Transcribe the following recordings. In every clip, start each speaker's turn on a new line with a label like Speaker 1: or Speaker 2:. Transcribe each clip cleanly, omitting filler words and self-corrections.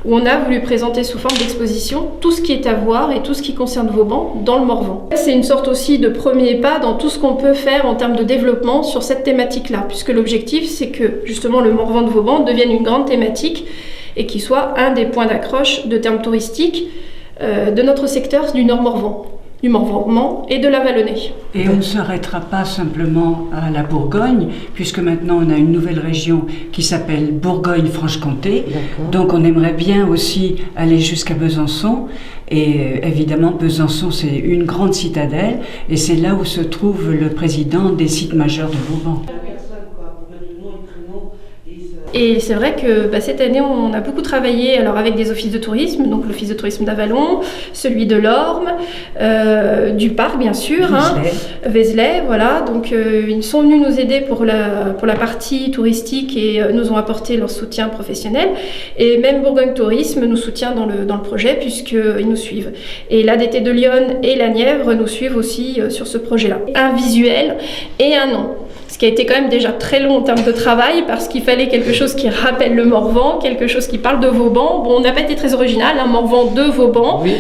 Speaker 1: où on a voulu présenter sous forme d'exposition tout ce qui est à voir et tout ce qui concerne Vauban dans le Morvan. C'est une sorte aussi de premier pas dans tout ce qu'on peut faire en termes de développement sur cette thématique-là, puisque l'objectif c'est que justement le Morvan de Vauban devienne une grande thématique et qui soit un des points d'accroche de termes touristiques de notre secteur du Nord Morvan, du Morvan et de la Vallonnée.
Speaker 2: Et on ne s'arrêtera pas simplement à la Bourgogne, puisque maintenant on a une nouvelle région qui s'appelle Bourgogne-Franche-Comté. Donc on aimerait bien aussi aller jusqu'à Besançon. Et évidemment, Besançon, c'est une grande citadelle, et c'est là où se trouve le président des sites majeurs de Vauban.
Speaker 1: Et c'est vrai que cette année, on a beaucoup travaillé avec des offices de tourisme, donc l'office de tourisme d'Avallon, celui de l'Orme, du parc bien sûr, Vézelay, voilà. Donc ils sont venus nous aider pour la partie touristique et nous ont apporté leur soutien professionnel. Et même Bourgogne Tourisme nous soutient dans le projet puisqu'ils nous suivent. Et l'ADT de Lyon et la Nièvre nous suivent aussi sur ce projet-là. Un visuel et un nom. Ce qui a été quand même déjà très long en termes de travail parce qu'il fallait quelque chose qui rappelle le Morvan, quelque chose qui parle de Vauban. Bon, on n'a pas été très original, un Morvan de Vauban. Oui.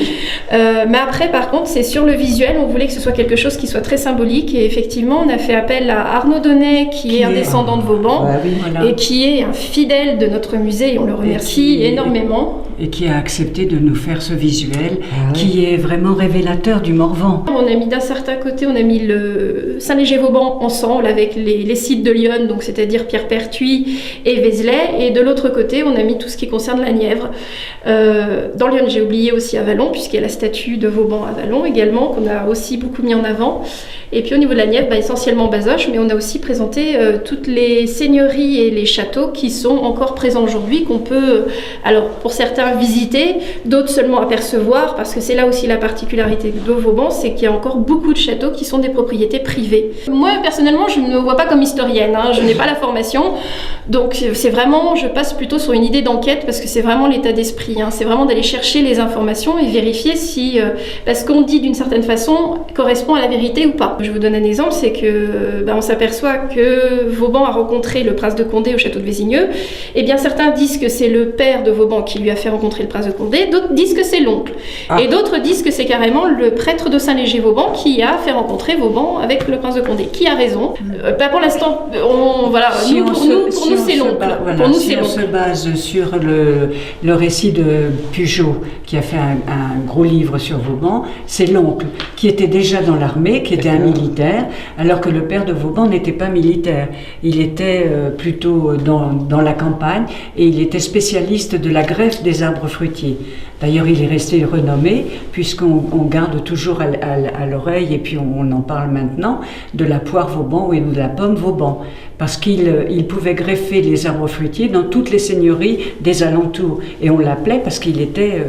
Speaker 1: Mais après, par contre, c'est sur le visuel, on voulait que ce soit quelque chose qui soit très symbolique. Et effectivement, on a fait appel à Arnaud Donnet, qui est un descendant de Vauban et qui est un fidèle de notre musée. Et on le remercie énormément.
Speaker 2: Et qui a accepté de nous faire ce visuel qui est vraiment révélateur du Morvan.
Speaker 1: On a mis d'un certain côté, on a mis le Saint-Léger-Vauban ensemble avec les sites de Lyon, donc c'est-à-dire Pierre-Pertuis et Vézelay, et de l'autre côté, on a mis tout ce qui concerne la Nièvre. Dans Lyon, j'ai oublié aussi Avallon, puisqu'il y a la statue de Vauban à Avallon également, qu'on a aussi beaucoup mis en avant. Et puis au niveau de la Nièvre, essentiellement Bazoches, mais on a aussi présenté toutes les seigneuries et les châteaux qui sont encore présents aujourd'hui, qu'on peut, alors pour certains visiter, d'autres seulement apercevoir, parce que c'est là aussi la particularité de Vauban, c'est qu'il y a encore beaucoup de châteaux qui sont des propriétés privées. Moi personnellement, je ne me vois pas comme historienne, je n'ai pas la formation, donc c'est vraiment, je passe plutôt sur une idée d'enquête, parce que c'est vraiment l'état d'esprit, c'est vraiment d'aller chercher les informations et vérifier si ce qu'on dit d'une certaine façon correspond à la vérité ou pas. Je vous donne un exemple, c'est que on s'aperçoit que Vauban a rencontré le prince de Condé au château de Vésigneux. Eh bien certains disent que c'est le père de Vauban qui lui a fait rencontrer le prince de Condé, d'autres disent que c'est l'oncle. Et d'autres disent que c'est carrément le prêtre de Saint-Léger-Vauban qui a fait rencontrer Vauban avec le prince de Condé. Qui a raison? Pour l'instant, pour nous c'est l'oncle.
Speaker 2: Si on se base sur le récit de Pujol, qui a fait un gros livre sur Vauban, c'est l'oncle, qui était déjà dans l'armée, qui était un militaire, alors que le père de Vauban n'était pas militaire. Il était plutôt dans la campagne, et il était spécialiste de la greffe des arbres fruitiers. D'ailleurs, il est resté renommé, puisqu'on garde toujours à l'oreille, et puis on en parle maintenant, de la poire Vauban ou de la pomme Vauban, parce qu'il pouvait greffer les arbres fruitiers dans toutes les seigneuries des alentours. Et on l'appelait parce qu'il était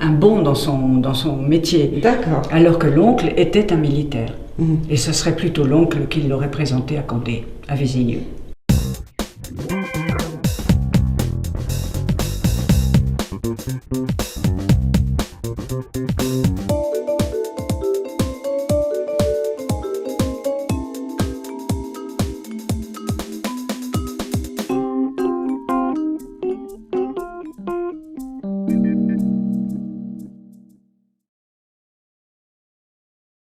Speaker 2: un bon dans son métier. D'accord. Alors que l'oncle était un militaire. Et ce serait plutôt l'oncle qui l'aurait présenté à Condé, à Vésigneux.